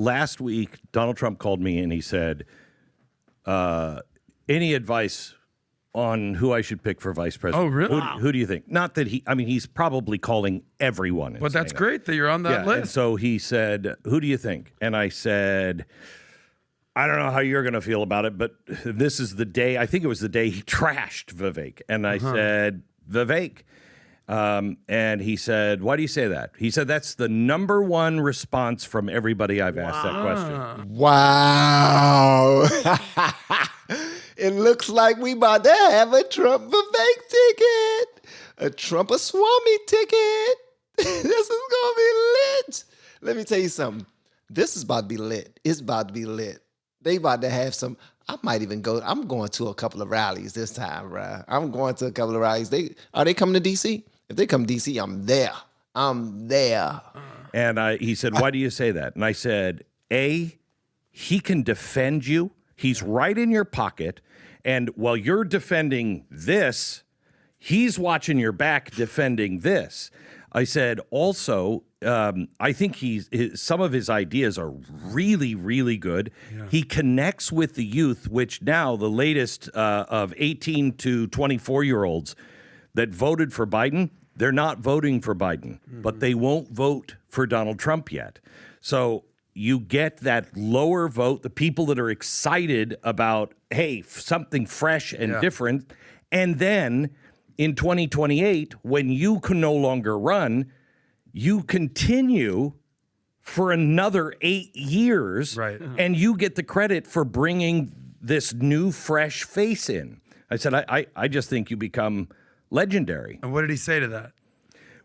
last week, Donald Trump called me and he said, any advice on who I should pick for vice president? Oh, really? Who do you think? Not that he's probably calling everyone. But that's great that you're on that list. And so he said, who do you think? And I said, I don't know how you're going to feel about it, but this is the day, I think it was the day he trashed Vivek. And I said, Vivek. And he said, why do you say that? He said, that's the #1 response from everybody I've asked that question. Wow. It looks like we about to have a Trump Vivek ticket. A Trump Swami ticket. This is going to be lit. Let me tell you something. This is about to be lit. It's about to be lit. They about to have some, I might even go, I'm going to a couple of rallies this time, bro. I'm going to a couple of rallies. Are they coming to D.C.? If they come to D.C., I'm there. I'm there. And he said, why do you say that? And I said, A, he can defend you. He's right in your pocket. And while you're defending this, he's watching your back defending this. I said, also, I think some of his ideas are really, really good. Yeah. He connects with the youth, which now the latest of 18 to 24-year-olds that voted for Biden, they're not voting for Biden, but they won't vote for Donald Trump yet. So you get that lower vote, the people that are excited about, hey, something fresh and different. And then in 2028, when you can no longer run, you continue for another 8 years, right? And you get the credit for bringing this new, fresh face in. I said, I just think you become legendary. And what did he say to that?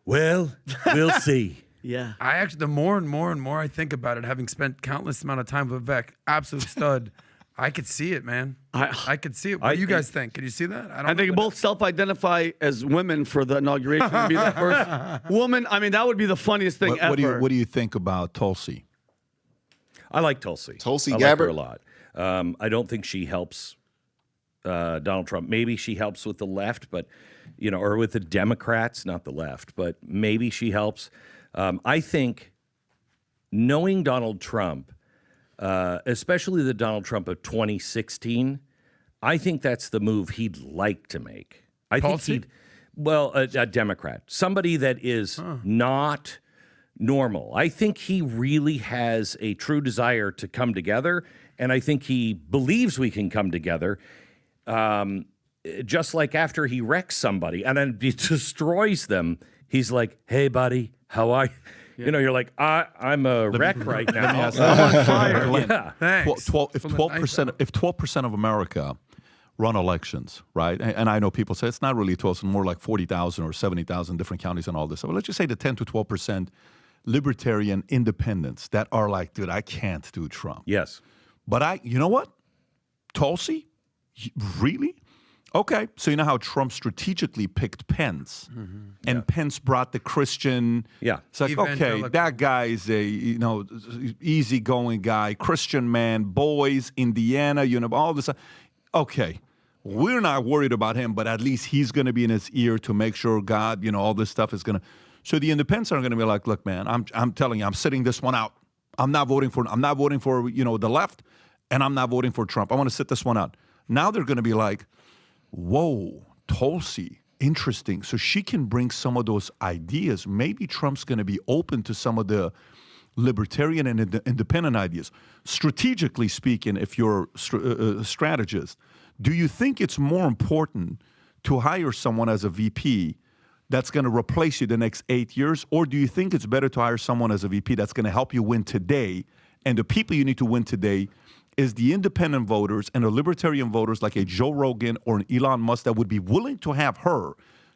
Well, we'll see. Yeah. I actually, the more and more I think about it, having spent countless amount of time with Vivek, absolute stud, I could see it, man. I could see it. What do you guys think? Can you see that? I think both self-identify as women for the inauguration to be the first woman. I mean, that would be the funniest thing ever. What do you think about Tulsi? I like Tulsi. Tulsi Gabbard? I like her a lot. I don't think she helps Donald Trump. Maybe she helps with the left, but or with the Democrats, not the left, but maybe she helps. I think knowing Donald Trump, especially the Donald Trump of 2016, I think that's the move he'd like to make. I think a Democrat, somebody that is not normal. I think he really has a true desire to come together, and I think he believes we can come together. Just like after he wrecks somebody and then he destroys them, he's like, "Hey, buddy, how are you?" You're like, I'm a wreck right now. I'm on fire. Yeah. Thanks. If 12% of America run elections, right? And I know people say it's not really 12, it's more like 40,000 or 70,000 different counties and all this. So let's just say the 10 to 12% libertarian independents that are like, dude, I can't do Trump. Yes. But you know what? Tulsi? Really? Okay, so you know how Trump strategically picked Pence, and Pence brought the Christian. Yeah, it's like okay, that guy's a easygoing guy, Christian man, boys, Indiana, all this. Okay, we're not worried about him, but at least he's going to be in his ear to make sure God, all this stuff is going to. So the independents are going to be like, look, man, I'm telling you, I'm sitting this one out. I'm not voting for the left, and I'm not voting for Trump. I want to sit this one out. Now they're going to be like, whoa, Tulsi, interesting. So she can bring some of those ideas. Maybe Trump's going to be open to some of the libertarian and independent ideas. Strategically speaking, if you're a strategist, do you think it's more important to hire someone as a VP that's going to replace you the next 8 years? Or do you think it's better to hire someone as a VP that's going to help you win today? And the people you need to win today is the independent voters and the libertarian voters like a Joe Rogan or an Elon Musk that would be willing to have her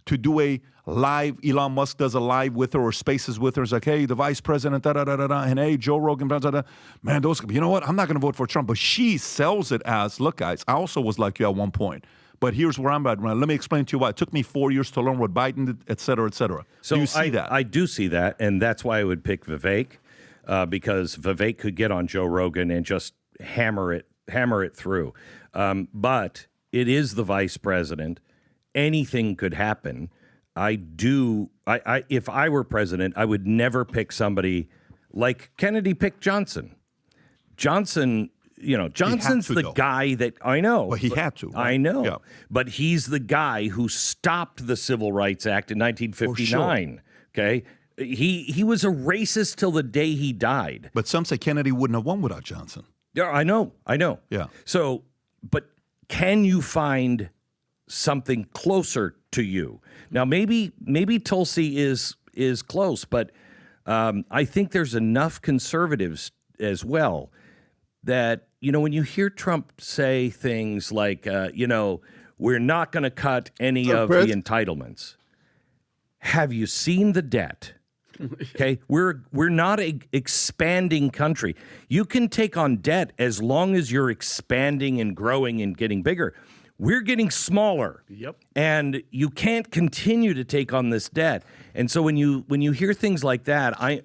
to do a live. Elon Musk does a live with her or spaces with her. It's like, hey, the vice president, da-da-da-da-da, and hey, Joe Rogan, da-da-da-da. Man, those, you know what? I'm not going to vote for Trump. But she sells it as, look, guys, I also was like you at one point. But here's where I'm at. Let me explain to you why. It took me 4 years to learn what Biden did, et cetera, et cetera. So do you see that? I do see that, and that's why I would pick Vivek, because Vivek could get on Joe Rogan and just hammer it through. But it is the vice president. Anything could happen. If I were president, I would never pick somebody like Kennedy picked Johnson. Johnson, Johnson's to, the though. guy that I know. Well, he had to. Right? I know. Yeah. But he's the guy who stopped the Civil Rights Act in 1959. Okay. He was a racist till the day he died. But some say Kennedy wouldn't have won without Johnson. Yeah, I know. Yeah. So, but can you find something closer to you? Now, maybe Tulsi is close, but I think there's enough conservatives as well that, when you hear Trump say things like, we're not going to cut any of the entitlements. Have you seen the debt? Okay, we're not an expanding country. You can take on debt as long as you're expanding and growing and getting bigger. We're getting smaller. Yep. And you can't continue to take on this debt. And so when you hear things like that,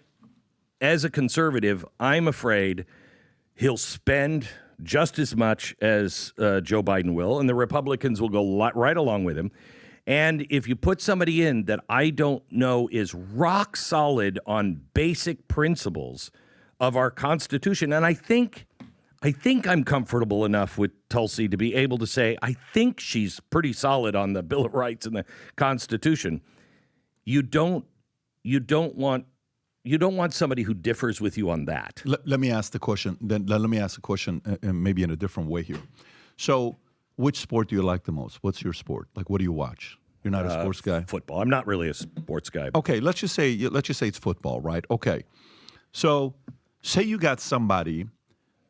as a conservative, I'm afraid he'll spend just as much as Joe Biden will, and the Republicans will go right along with him. And if you put somebody in that I don't know is rock solid on basic principles of our Constitution, and I think I'm comfortable enough with Tulsi to be able to say I think she's pretty solid on the Bill of Rights and the Constitution. You don't want somebody who differs with you on that. Let me ask the question. Then let me ask the question, maybe in a different way here. So, which sport do you like the most? What's your sport? Like, what do you watch? You're not a sports guy. Football. I'm not really a sports guy. Okay, let's just say it's football, right? Okay, so say you got somebody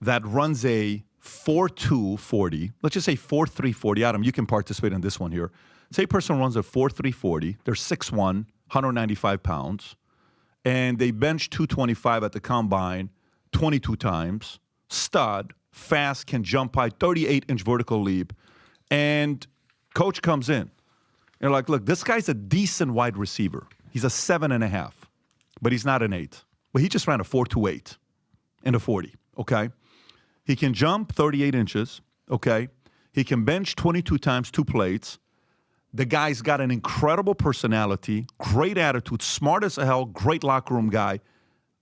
that runs a 4.2 40. Let's just say 4.3 40. Adam, you can participate in this one here. Say a person runs a 4.3 40. They're 6'1", 195 pounds. And they bench 225 at the combine 22 times. Stud, fast, can jump high, 38-inch vertical leap. And coach comes in. You're like, look, this guy's a decent wide receiver. He's a 7.5, but he's not an 8. But he just ran a 4.28 in a 40, okay? He can jump 38 inches, okay? He can bench 22 times 2 plates. The guy's got an incredible personality, great attitude, smart as hell, great locker room guy,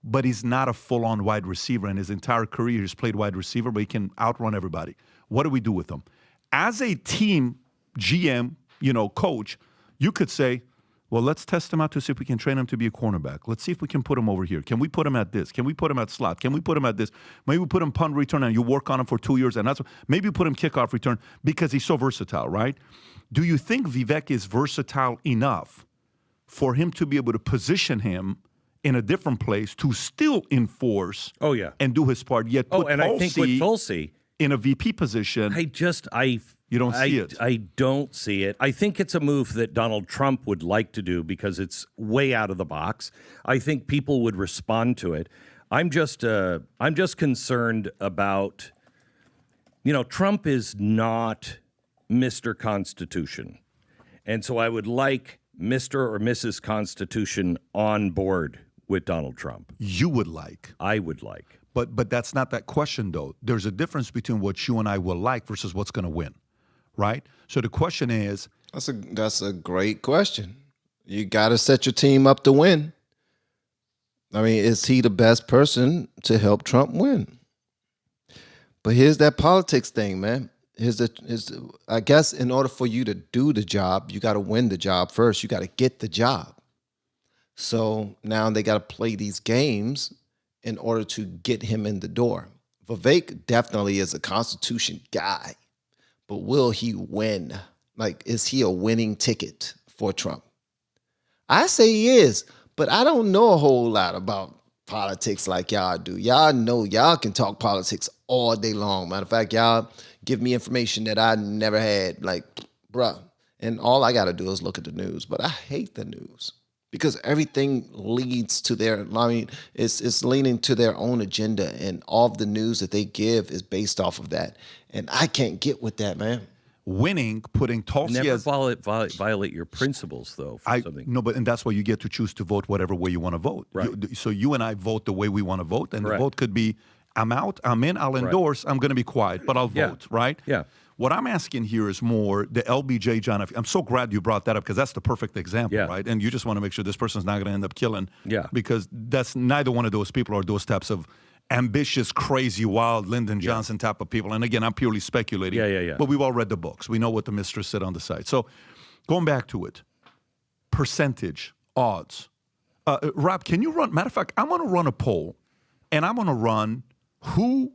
but he's not a full-on wide receiver. In his entire career, he's played wide receiver, but he can outrun everybody. What do we do with him? As a team GM, coach, you could say, well, let's test him out to see if we can train him to be a cornerback. Let's see if we can put him over here. Can we put him at this? Can we put him at slot? Can we put him at this? Maybe we put him punt return and you work on him for 2 years. And maybe you put him kickoff return because he's so versatile, right? Do you think Vivek is versatile enough for him to be able to position him in a different place to still enforce and do his part, yet put and I think with Tulsi in a VP position? You don't see it. I don't see it. I think it's a move that Donald Trump would like to do because it's way out of the box. I think people would respond to it. I'm just concerned about, Trump is not Mr. Constitution. And so I would like Mr. or Mrs. Constitution on board with Donald Trump. You would like. I would like. But that's not that question, though. There's a difference between what you and I will like versus what's going to win. Right? So the question is... That's a great question. You got to set your team up to win. I mean, is he the best person to help Trump win? But here's that politics thing, man. I guess in order for you to do the job, you got to win the job first. You got to get the job. So now they got to play these games in order to get him in the door. Vivek definitely is a Constitution guy. But will he win? Like, is he a winning ticket for Trump? I say he is, but I don't know a whole lot about politics like y'all do. Y'all know y'all can talk politics all day long. Matter of fact, y'all give me information that I never had. Like, bruh. And all I got to do is look at the news. But I hate the news because everything leads to it's leaning to their own agenda. And all of the news that they give is based off of that. And I can't get with that, man. Winning, putting Tulsi Never as... violate your principles, though, for something. No, and that's why you get to choose to vote whatever way you want to vote. Right. So you and I vote the way we want to vote, and Correct. the vote could be, I'm out, I'm in, I'll endorse, I'm going to be quiet, but I'll vote, right? Yeah. What I'm asking here is more the LBJ John F. I'm so glad you brought that up because that's the perfect example, right? And you just want to make sure this person's not going to end up killing. Yeah. Because that's neither one of those people are those types of ambitious, crazy, wild Lyndon Johnson type of people. And again, I'm purely speculating. Yeah. But we've all read the books. We know what the mistress said on the site. So going back to it, percentage, odds. Rob, can you run? Matter of fact, I'm going to run a poll, and I'm going to run who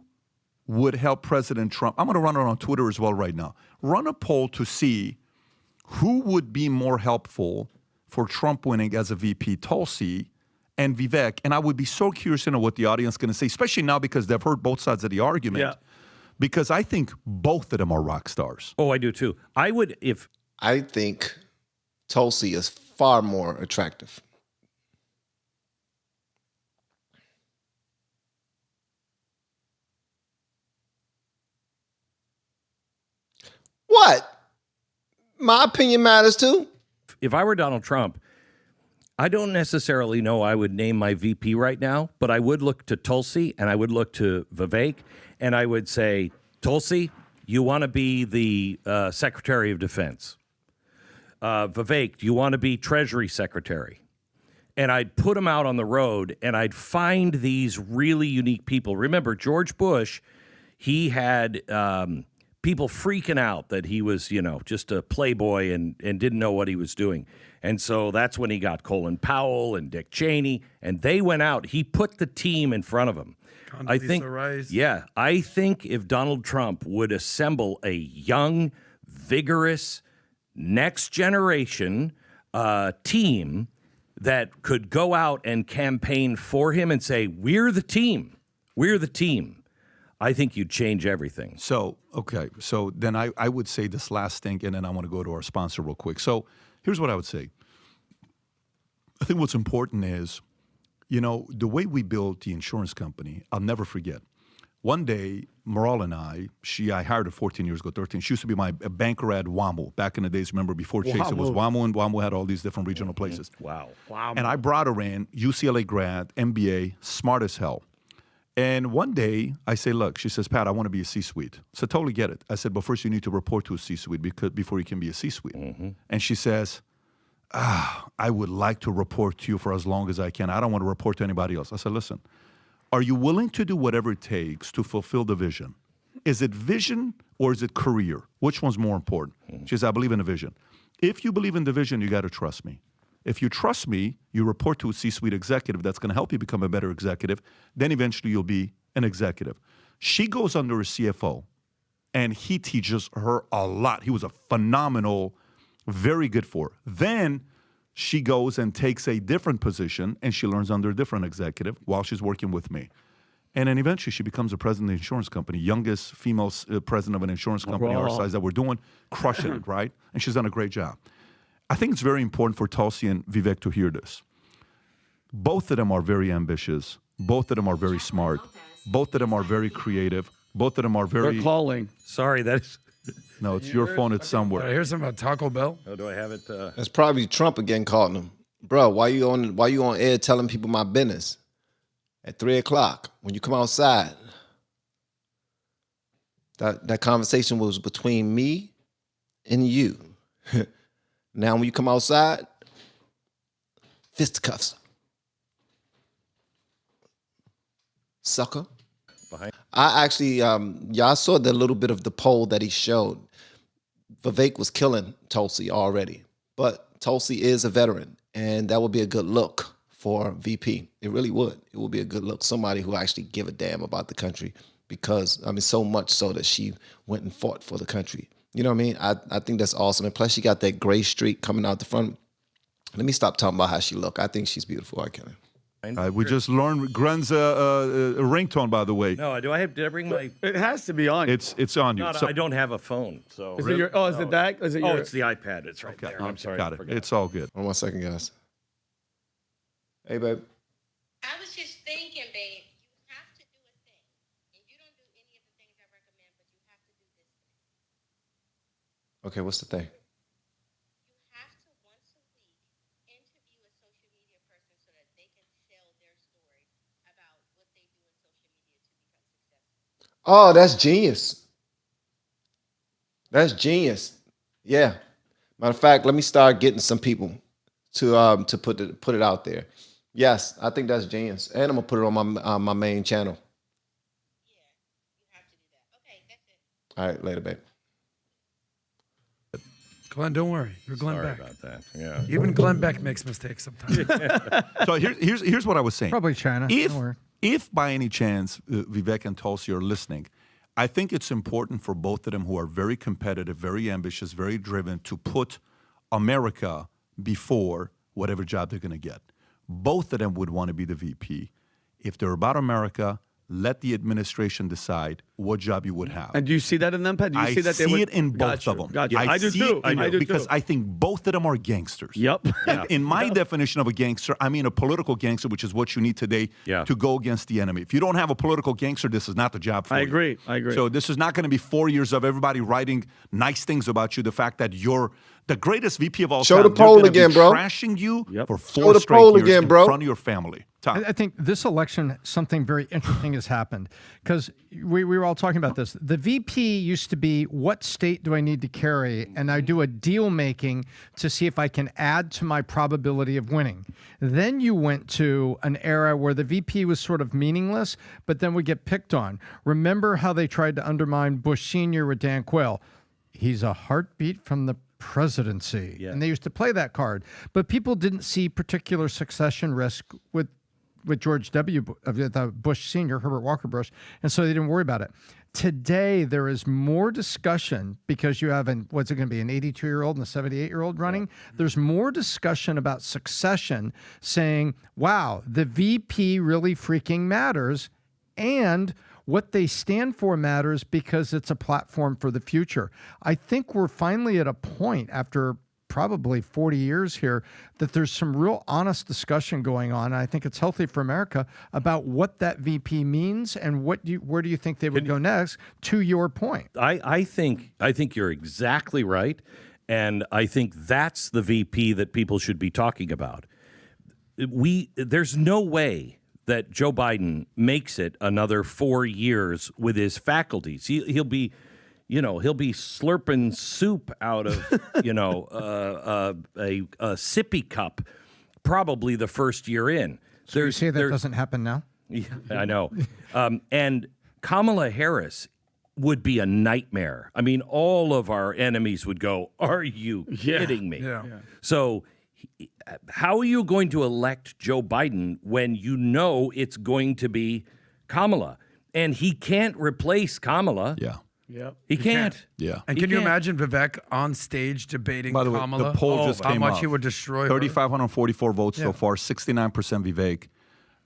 would help President Trump. I'm going to run it on Twitter as well right now. Run a poll to see who would be more helpful for Trump winning as a VP, Tulsi and Vivek. And I would be so curious to know what the audience is going to say, especially now because they've heard both sides of the argument. Yeah. Because I think both of them are rock stars. Oh, I do too. I think Tulsi is far more attractive. What? My opinion matters too. If I were Donald Trump, I don't necessarily know I would name my VP right now, but I would look to Tulsi and I would look to Vivek and I would say, Tulsi, you want to be the Secretary of Defense. Vivek, do you want to be Treasury Secretary? And I'd put them out on the road and I'd find these really unique people. Remember, George Bush, he had people freaking out that he was, just a playboy and didn't know what he was doing. And so that's when he got Colin Powell and Dick Cheney, and they went out. He put the team in front of him. I think if Donald Trump would assemble a young, vigorous, next generation team that could go out and campaign for him and say, we're the team. We're the team. I think you'd change everything. So, okay. So then I would say this last thing, and then I want to go to our sponsor real quick. So here's what I would say. I think what's important is, the way we built the insurance company, I'll never forget. One day, Maral and I hired her 14 years ago, 13. She used to be my banker at WAMU. Back in the days, remember, before Chase, it was WAMU, and WAMU had all these different regional places. Wow. And I brought her in, UCLA grad, MBA, smart as hell. And one day, I say, look, she says, Pat, I want to be a C-suite. So totally get it. I said, but first you need to report to a C-suite before you can be a C-suite. And she says, I would like to report to you for as long as I can. I don't want to report to anybody else. I said, listen, are you willing to do whatever it takes to fulfill the vision? Is it vision or is it career? Which one's more important? She says, I believe in the vision. If you believe in the vision, you got to trust me. If you trust me, you report to a C-suite executive that's going to help you become a better executive. Then eventually you'll be an executive. She goes under a CFO, and he teaches her a lot. He was a phenomenal, very good for her. Then she goes and takes a different position, and she learns under a different executive while she's working with me. And then eventually she becomes the president of the insurance company, youngest female president of an insurance company our size that we're doing, crushing it, right? And she's done a great job. I think it's very important for Tulsi and Vivek to hear this. Both of them are very ambitious. Both of them are very smart. Both of them are very creative. Both of them are very... They're calling. Sorry, that's... No, it's your phone. It's somewhere. Did I hear something about Taco Bell? Oh, do I have it? That's probably Trump again calling him. Bro, why you on air telling people my business at 3:00 when you come outside? That conversation was between me and you. Now when you come outside, fisticuffs. Sucker. I actually, y'all saw the little bit of the poll that he showed. Vivek was killing Tulsi already, but Tulsi is a veteran, and that would be a good look for VP. It really would. It would be a good look. Somebody who actually give a damn about the country, because, so much so that she went and fought for the country. You know what I mean? I think that's awesome. And plus, she got that gray streak coming out the front. Let me stop talking about how she look. I think she's beautiful. I can't. We just learned Gren's ringtone, by the way. No, did I bring my... It has to be on. It's on you. No, I don't have a phone, so... Is it your... Oh, is it that? Is it your... it's the iPad. It's right there. I'm sorry. Got it. It's all good. 1 second, guys. Hey, babe. I was just thinking, babe, you have to do a thing. And you don't do any of the things I recommend, but you have to do this thing. Okay, what's the thing? You have to, once a week, interview a social media person so that they can tell their story about what they do in social media to become successful. Oh, that's genius. That's genius. Yeah. Matter of fact, let me start getting some people to put it out there. Yes, I think that's genius, and I'm gonna put it on my main channel. All right, later, babe. Glenn, don't worry. You're Glenn Sorry Beck. about that. Yeah. Even Glenn Beck makes mistakes sometimes. So here's what I was saying. Probably China. If Don't worry. if by any chance Vivek and Tulsi are listening, I think it's important for both of them, who are very competitive, very ambitious, very driven, to put America before whatever job they're going to get. Both of them would want to be the VP. If they're about America, let the administration decide what job you would have. And do you see that in them, Pat? Do you I see that see they would... it in both Gotcha, of them. Gotcha. I do see too. it in I do because too. I think both of them are gangsters. Yep. In my definition of a gangster, I mean a political gangster, which is what you need today to go against the enemy. If you don't have a political gangster, this is not the job for you. I agree. So this is not going to be 4 years of everybody writing nice things about you. The fact that you're the greatest VP of all Show time. the poll they're gonna again, be bro. Trashing you for Show 4 the straight poll years again, in bro. front of your family. Tom. I think this election, something very interesting has happened because we were all talking about this. The VP used to be, what state do I need to carry? And I do a deal making to see if I can add to my probability of winning. Then you went to an era where the VP was sort of meaningless, but then would get picked on. Remember how they tried to undermine Bush Sr. with Dan Quayle? He's a heartbeat from the presidency. Yeah. And they used to play that card. But people didn't see particular succession risk with George W. Bush Sr., Herbert Walker Bush, and so they didn't worry about it. Today, there is more discussion because you have what's it going to be, an 82-year-old and a 78-year-old running? Yeah. There's more discussion about succession saying, wow, the VP really freaking matters, and what they stand for matters because it's a platform for the future. I think we're finally at a point after probably 40 years here that there's some real honest discussion going on. I think it's healthy for America about what that VP means and where do you think they would go next, to your point. I think you're exactly right, and I think that's the VP that people should be talking about. There's no way that Joe Biden makes it another 4 years with his faculties. He'll be slurping soup out of, a sippy cup, probably the first year in. So you say that doesn't happen now? Yeah, I know. And Kamala Harris would be a nightmare. I mean, all of our enemies would go, are you kidding me? Yeah. So how are you going to elect Joe Biden when you know it's going to be Kamala? And he can't replace Kamala. Yeah. Yep. He can't. Yeah. And can you imagine Vivek on stage debating By the way, Kamala? the poll just how came much out. he would destroy her. 3,544 votes so far, 69% Vivek,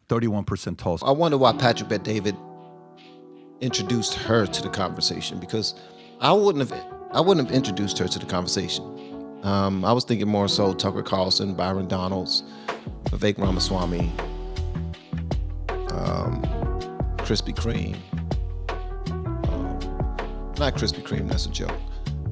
31% Tulsi. I wonder why Patrick Bet David introduced her to the conversation, because I wouldn't have introduced her to the conversation. I was thinking more so Tucker Carlson, Byron Donalds, Vivek Ramaswamy, Krispy Kreme. Not Krispy Kreme, that's a joke.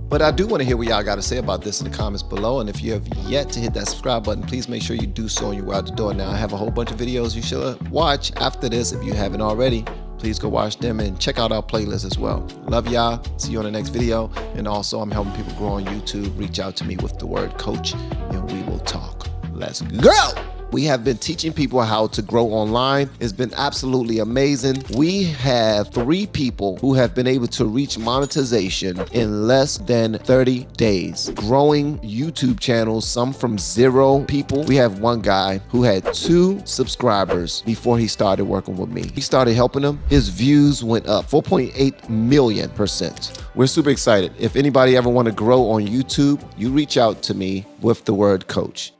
But I do want to hear what y'all got to say about this in the comments below. And if you have yet to hit that subscribe button, please make sure you do so on your way out the door. Now, I have a whole bunch of videos you should watch after this. If you haven't already, please go watch them and check out our playlist as well. Love y'all. See you on the next video. And also, I'm helping people grow on YouTube. Reach out to me with the word coach and we will talk. Let's go. We have been teaching people how to grow online. It's been absolutely amazing. We have 3 people who have been able to reach monetization in less than 30 days. Growing YouTube channels, some from 0 people. We have one guy who had 2 subscribers before he started working with me. He started helping him. His views went up 4.8 million%. We're super excited. If anybody ever want to grow on YouTube, you reach out to me with the word coach.